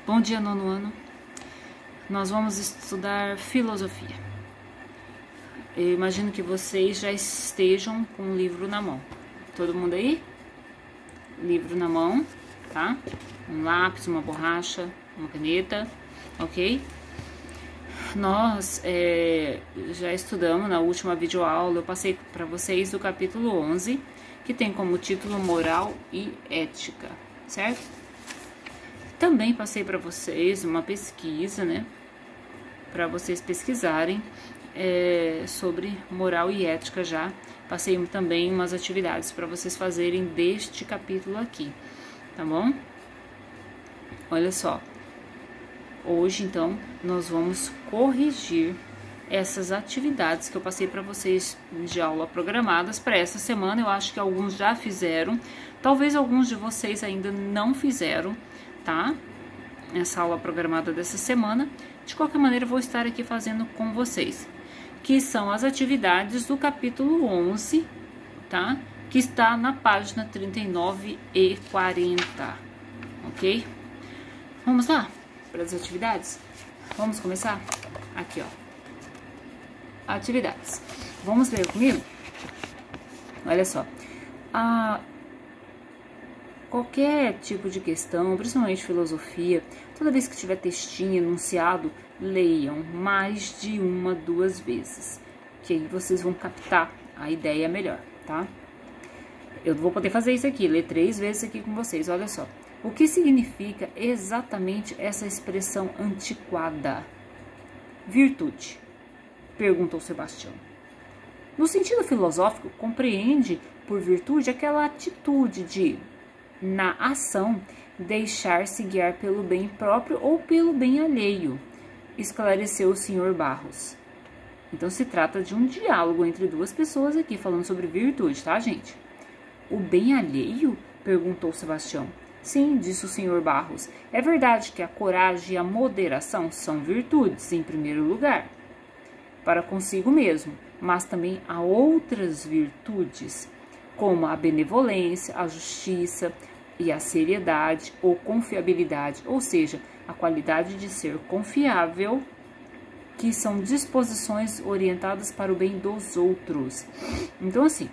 Bom dia, nono ano. Nós vamos estudar filosofia. Eu imagino que vocês já estejam com o livro na mão. Todo mundo aí? Livro na mão, tá? Um lápis, uma borracha, uma caneta, ok? Nós já estudamos na última videoaula, eu passei para vocês o capítulo 11, que tem como título Moral e Ética, certo? Também passei para vocês uma pesquisa, né? Para vocês pesquisarem sobre moral e ética já. Passei também umas atividades para vocês fazerem deste capítulo aqui, tá bom? Olha só. Hoje, então, nós vamos corrigir essas atividades que eu passei para vocês de aula programadas para essa semana. Eu acho que alguns já fizeram, talvez alguns de vocês ainda não fizeram, tá? Essa aula programada dessa semana. De qualquer maneira, eu vou estar aqui fazendo com vocês, que são as atividades do capítulo 11, tá? Que está na página 39 e 40, ok? Vamos lá para as atividades? Vamos começar? Aqui, ó. Atividades. Vamos ler comigo? Olha só. Qualquer tipo de questão, principalmente filosofia, toda vez que tiver textinho, enunciado, leiam mais de uma, duas vezes, que aí vocês vão captar a ideia melhor, tá? Eu vou poder fazer isso aqui, ler 3 vezes aqui com vocês, olha só. O que significa exatamente essa expressão antiquada? Virtude, perguntou Sebastião. No sentido filosófico, compreende por virtude aquela atitude de, na ação, deixar-se guiar pelo bem próprio ou pelo bem alheio, esclareceu o Sr. Barros. Então se trata de um diálogo entre duas pessoas aqui, falando sobre virtude, tá, gente? O bem alheio? Perguntou Sebastião. Sim, disse o Sr. Barros. É verdade que a coragem e a moderação são virtudes, em primeiro lugar, para consigo mesmo, mas também há outras virtudes, como a benevolência, a justiça e a seriedade ou confiabilidade, ou seja, a qualidade de ser confiável, que são disposições orientadas para o bem dos outros. Então, assim,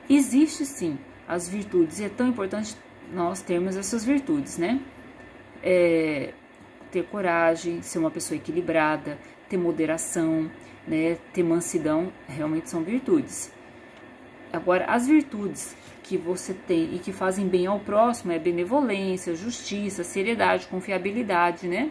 existe sim as virtudes, e é tão importante nós termos essas virtudes, né? Ter coragem, ser uma pessoa equilibrada, ter moderação, né? Ter mansidão, realmente são virtudes. Agora, as virtudes que você tem e que fazem bem ao próximo é benevolência, justiça, seriedade, confiabilidade, né?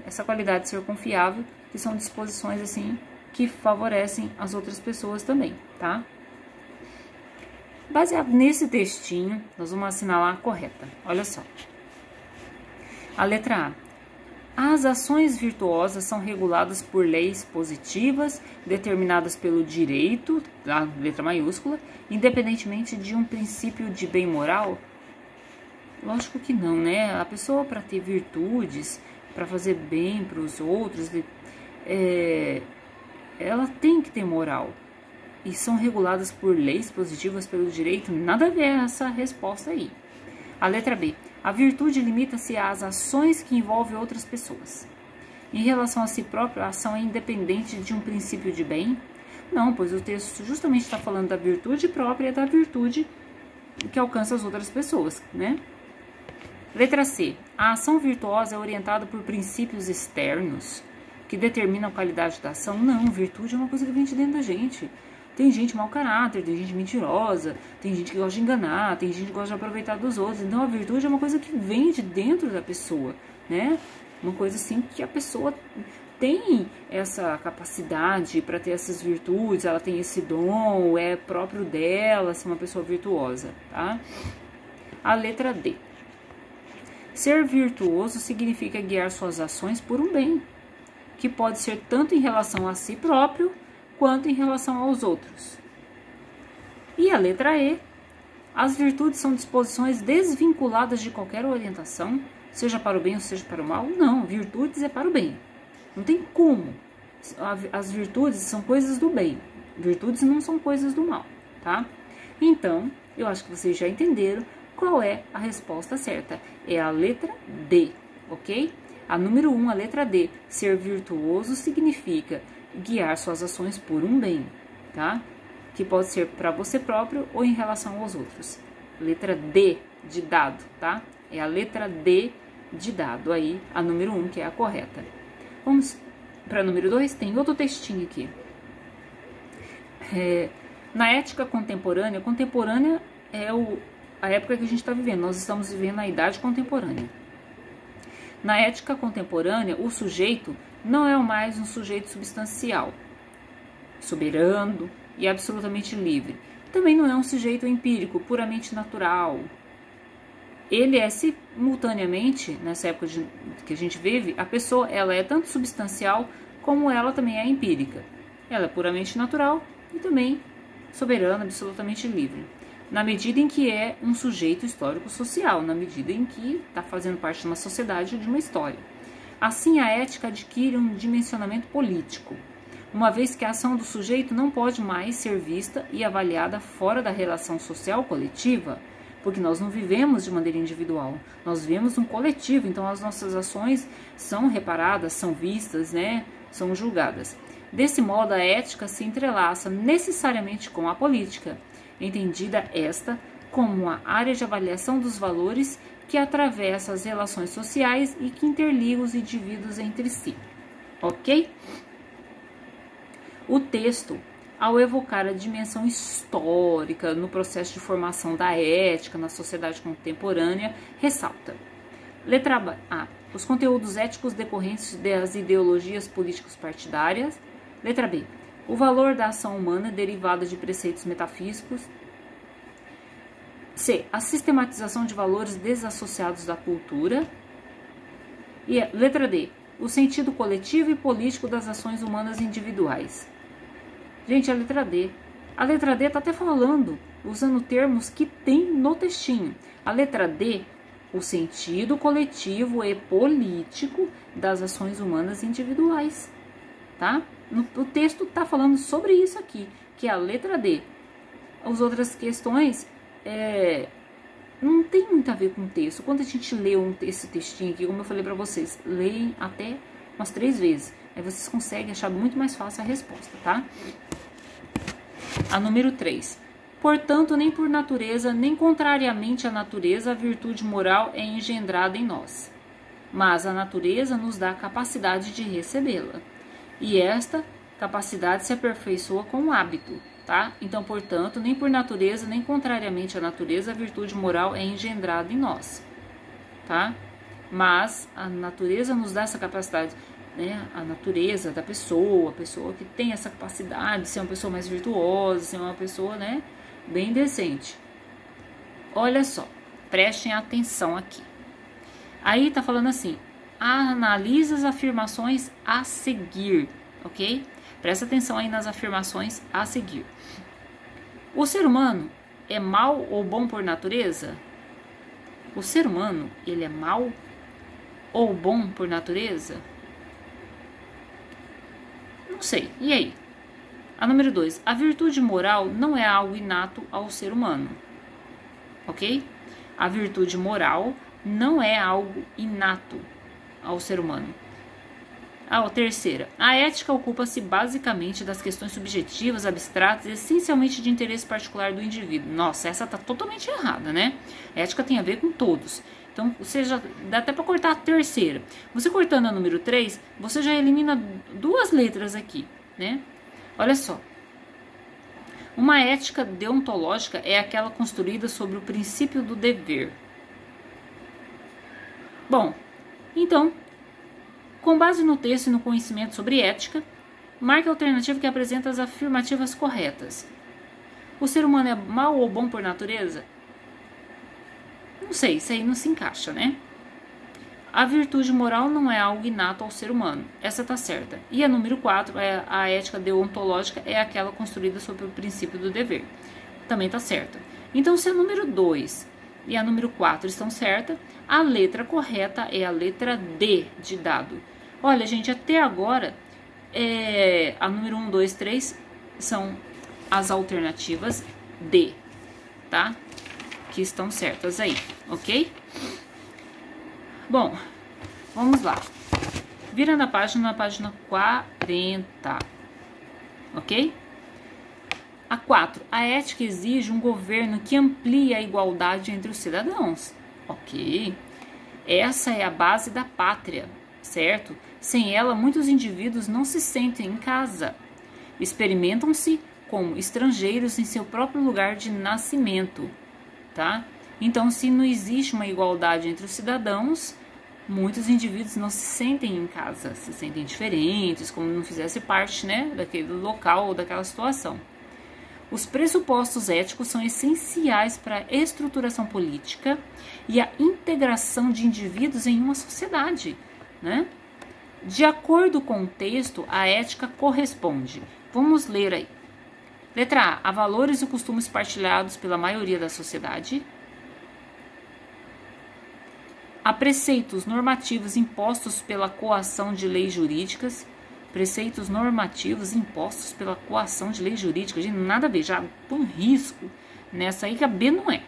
Essa qualidade de ser confiável, que são disposições, assim, que favorecem as outras pessoas também, tá? Baseado nesse textinho, nós vamos assinalar a correta. Olha só. A letra A. As ações virtuosas são reguladas por leis positivas, determinadas pelo direito, a letra maiúscula, independentemente de um princípio de bem moral? Lógico que não, né? A pessoa, para ter virtudes, para fazer bem para os outros, ela tem que ter moral. E são reguladas por leis positivas pelo direito? Nada a ver essa resposta aí. A letra B. A virtude limita-se às ações que envolvem outras pessoas. Em relação a si próprio, a ação é independente de um princípio de bem? Não, pois o texto justamente está falando da virtude própria e da virtude que alcança as outras pessoas, né? Letra C. A ação virtuosa é orientada por princípios externos que determinam a qualidade da ação? Não, virtude é uma coisa que vem de dentro da gente. Tem gente mau caráter, tem gente mentirosa, tem gente que gosta de enganar, tem gente que gosta de aproveitar dos outros. Então, a virtude é uma coisa que vem de dentro da pessoa, né? Uma coisa assim que a pessoa tem essa capacidade para ter essas virtudes, ela tem esse dom, é próprio dela ser uma pessoa virtuosa, tá? A letra D. Ser virtuoso significa guiar suas ações por um bem, que pode ser tanto em relação a si próprio, quanto em relação aos outros. E a letra E. As virtudes são disposições desvinculadas de qualquer orientação, seja para o bem ou seja para o mal? Não, virtudes é para o bem. Não tem como. As virtudes são coisas do bem. Virtudes não são coisas do mal, tá? Então, eu acho que vocês já entenderam qual é a resposta certa. É a letra D, ok? A número 1, a letra D, ser virtuoso significa guiar suas ações por um bem, tá? Que pode ser para você próprio ou em relação aos outros. Letra D de dado, tá? É a letra D de dado aí, a número 1, que é a correta. Vamos para a número 2, tem outro textinho aqui. Na ética contemporânea, é a época que a gente está vivendo, nós estamos vivendo a idade contemporânea. Na ética contemporânea, o sujeito não é mais um sujeito substancial, soberano e absolutamente livre. Também não é um sujeito empírico, puramente natural. Ele é simultaneamente, nessa época que a gente vive, a pessoa ela é tanto substancial como ela também é empírica. Ela é puramente natural e também soberana, absolutamente livre. Na medida em que é um sujeito histórico-social, na medida em que está fazendo parte de uma sociedade, de uma história. Assim, a ética adquire um dimensionamento político, uma vez que a ação do sujeito não pode mais ser vista e avaliada fora da relação social coletiva, porque nós não vivemos de maneira individual, nós vivemos um coletivo, então as nossas ações são reparadas, são vistas, né, são julgadas. Desse modo, a ética se entrelaça necessariamente com a política, entendida esta como uma área de avaliação dos valores que atravessa as relações sociais e que interliga os indivíduos entre si. Ok? O texto, ao evocar a dimensão histórica no processo de formação da ética na sociedade contemporânea, ressalta. Letra A. Os conteúdos éticos decorrentes das ideologias políticos partidárias. Letra B. O valor da ação humana derivada de preceitos metafísicos. C. A sistematização de valores desassociados da cultura. E letra D. O sentido coletivo e político das ações humanas individuais. Gente, a letra D. A letra D está até falando, usando termos que tem no textinho. A letra D, o sentido coletivo e político das ações humanas individuais. Tá? O texto está falando sobre isso aqui, que é a letra D. As outras questões não tem muito a ver com o texto. Quando a gente lê esse textinho aqui, como eu falei para vocês, leem até umas 3 vezes. Aí vocês conseguem achar muito mais fácil a resposta, tá? A número 3. Portanto, nem por natureza, nem contrariamente à natureza, a virtude moral é engendrada em nós. Mas a natureza nos dá a capacidade de recebê-la. E esta capacidade se aperfeiçoa com o hábito, tá? Então, portanto, nem por natureza, nem contrariamente à natureza, a virtude moral é engendrada em nós, tá? Mas a natureza nos dá essa capacidade, né? A natureza da pessoa, a pessoa que tem essa capacidade de ser uma pessoa mais virtuosa, ser uma pessoa, né, bem decente. Olha só, prestem atenção aqui. Aí tá falando assim, analisa as afirmações a seguir, ok? Presta atenção aí nas afirmações a seguir. O ser humano é mau ou bom por natureza? O ser humano, ele é mau ou bom por natureza? Não sei. E aí? A número 2. A virtude moral não é algo inato ao ser humano. Ok? A virtude moral não é algo inato ao ser humano. A terceira. A ética ocupa-se basicamente das questões subjetivas, abstratas e essencialmente de interesse particular do indivíduo. Nossa, essa tá totalmente errada, né? A ética tem a ver com todos. Então, você já dá até para cortar a terceira. Você cortando a número 3, você já elimina 2 letras aqui, né? Olha só. Uma ética deontológica é aquela construída sobre o princípio do dever. Bom, então, com base no texto e no conhecimento sobre ética, marque a alternativa que apresenta as afirmativas corretas. O ser humano é mau ou bom por natureza? Não sei, isso aí não se encaixa, né? A virtude moral não é algo inato ao ser humano. Essa tá certa. E a número 4, a ética deontológica é aquela construída sobre o princípio do dever. Também tá certa. Então, se a número 2 e a número 4 estão certas, a letra correta é a letra D de dado. Olha, gente, até agora, a número 1, 2, 3 são as alternativas D, tá? Que estão certas aí, ok? Bom, Vamos lá. Vira na página 40. Ok? A 4. A ética exige um governo que amplie a igualdade entre os cidadãos. Ok? Essa é a base da pátria, certo? Sem ela, muitos indivíduos não se sentem em casa. Experimentam-se como estrangeiros em seu próprio lugar de nascimento, tá? Então, se não existe uma igualdade entre os cidadãos, muitos indivíduos não se sentem em casa, se sentem diferentes, como não fizesse parte, né, daquele local ou daquela situação. Os pressupostos éticos são essenciais para a estruturação política e a integração de indivíduos em uma sociedade, né? De acordo com o texto, a ética corresponde. Vamos ler aí. Letra A. A valores e costumes partilhados pela maioria da sociedade. A preceitos normativos impostos pela coação de leis jurídicas. Preceitos normativos impostos pela coação de leis jurídicas. Gente, nada a ver, já põe um risco nessa aí que a B não é.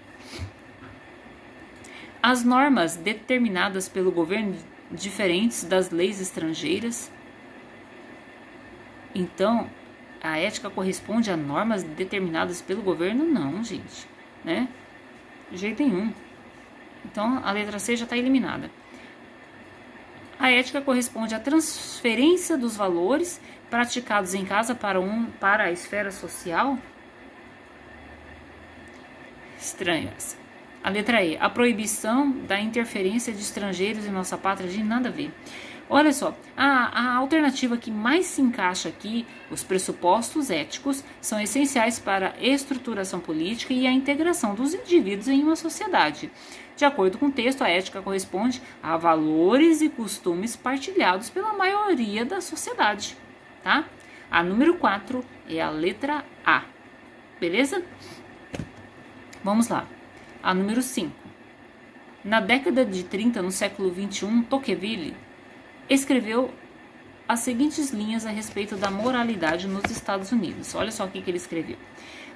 As normas determinadas pelo governo diferentes das leis estrangeiras. Então, a ética corresponde a normas determinadas pelo governo? Não, gente, né? De jeito nenhum. Então, a letra C já está eliminada. A ética corresponde à transferência dos valores praticados em casa para a esfera social? Estranho essa. A letra E. A proibição da interferência de estrangeiros em nossa pátria, de nada a ver. Olha só, a alternativa que mais se encaixa aqui, os pressupostos éticos, são essenciais para a estruturação política e a integração dos indivíduos em uma sociedade. De acordo com o texto, a ética corresponde a valores e costumes partilhados pela maioria da sociedade, tá? A número 4 é a letra A, beleza? Vamos lá. A número 5. Na década de 30, no século XXI, Tocqueville escreveu as seguintes linhas a respeito da moralidade nos Estados Unidos. Olha só o que ele escreveu.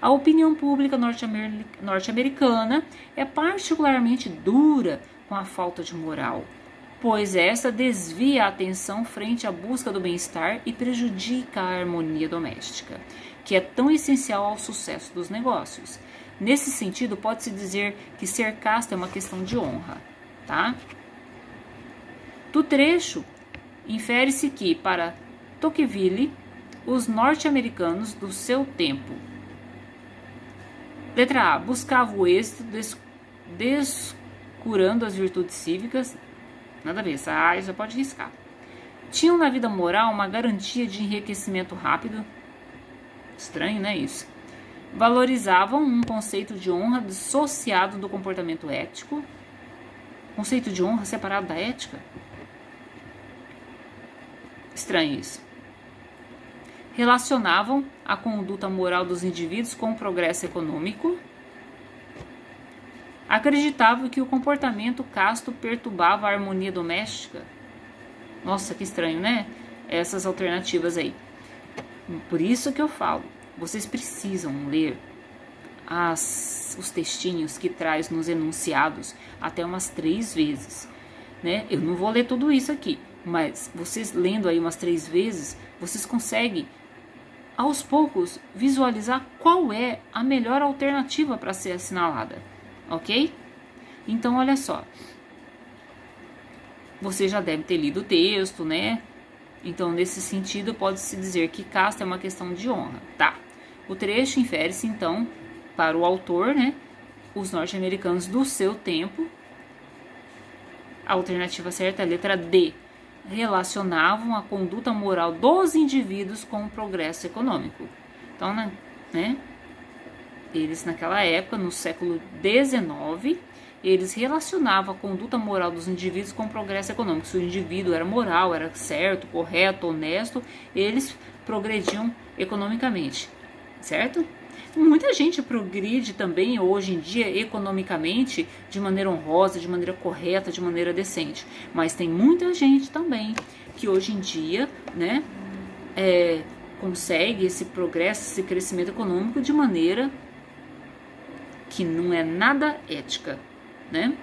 A opinião pública norte-americana é particularmente dura com a falta de moral, pois esta desvia a atenção frente à busca do bem-estar e prejudica a harmonia doméstica, que é tão essencial ao sucesso dos negócios. Nesse sentido, pode-se dizer que ser casto é uma questão de honra, tá? Do trecho, infere-se que, para Tocqueville, os norte-americanos do seu tempo, letra A, buscavam o êxito descurando as virtudes cívicas, nada a ver, essa A já pode riscar. Tinham na vida moral uma garantia de enriquecimento rápido, estranho, né, isso? Valorizavam um conceito de honra dissociado do comportamento ético, conceito de honra separado da ética? Estranho isso. Relacionavam a conduta moral dos indivíduos com o progresso econômico. Acreditavam que o comportamento casto perturbava a harmonia doméstica. Nossa, que estranho, né? Essas alternativas aí. Por isso que eu falo, vocês precisam ler os textinhos que traz nos enunciados até umas 3 vezes, né? Eu não vou ler tudo isso aqui, mas vocês lendo aí umas 3 vezes, vocês conseguem, aos poucos, visualizar qual é a melhor alternativa para ser assinalada, ok? Então, olha só. Você já deve ter lido o texto, né? Então, nesse sentido, pode-se dizer que casta é uma questão de honra, tá? O trecho infere-se, então, para o autor, né? Os norte-americanos do seu tempo. A alternativa certa é a letra D. Relacionavam a conduta moral dos indivíduos com o progresso econômico. Então, né? Eles, naquela época, no século XIX, eles relacionavam a conduta moral dos indivíduos com o progresso econômico. Se o indivíduo era moral, era certo, correto, honesto, eles progrediam economicamente, certo? Muita gente progride também hoje em dia economicamente de maneira honrosa, de maneira correta, de maneira decente. Mas tem muita gente também que hoje em dia, né, consegue esse progresso, esse crescimento econômico de maneira que não é nada ética, né?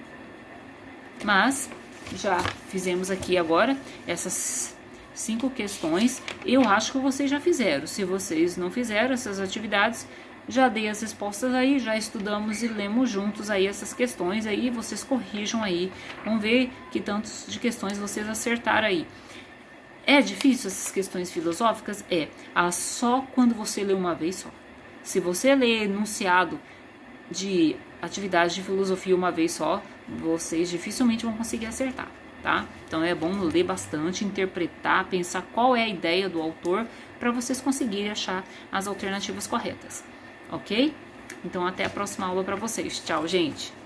Mas já fizemos aqui agora essas 5 questões. Eu acho que vocês já fizeram. Se vocês não fizeram essas atividades, já dei as respostas aí, já estudamos e lemos juntos aí essas questões aí, vocês corrijam aí. Vamos ver que tantos de questões vocês acertaram aí. É difícil essas questões filosóficas? É. Só quando você lê uma vez só. Se você lê enunciado de atividade de filosofia uma vez só, vocês dificilmente vão conseguir acertar, tá? Então é bom ler bastante, interpretar, pensar qual é a ideia do autor para vocês conseguirem achar as alternativas corretas, ok? Então até a próxima aula para vocês. Tchau, gente!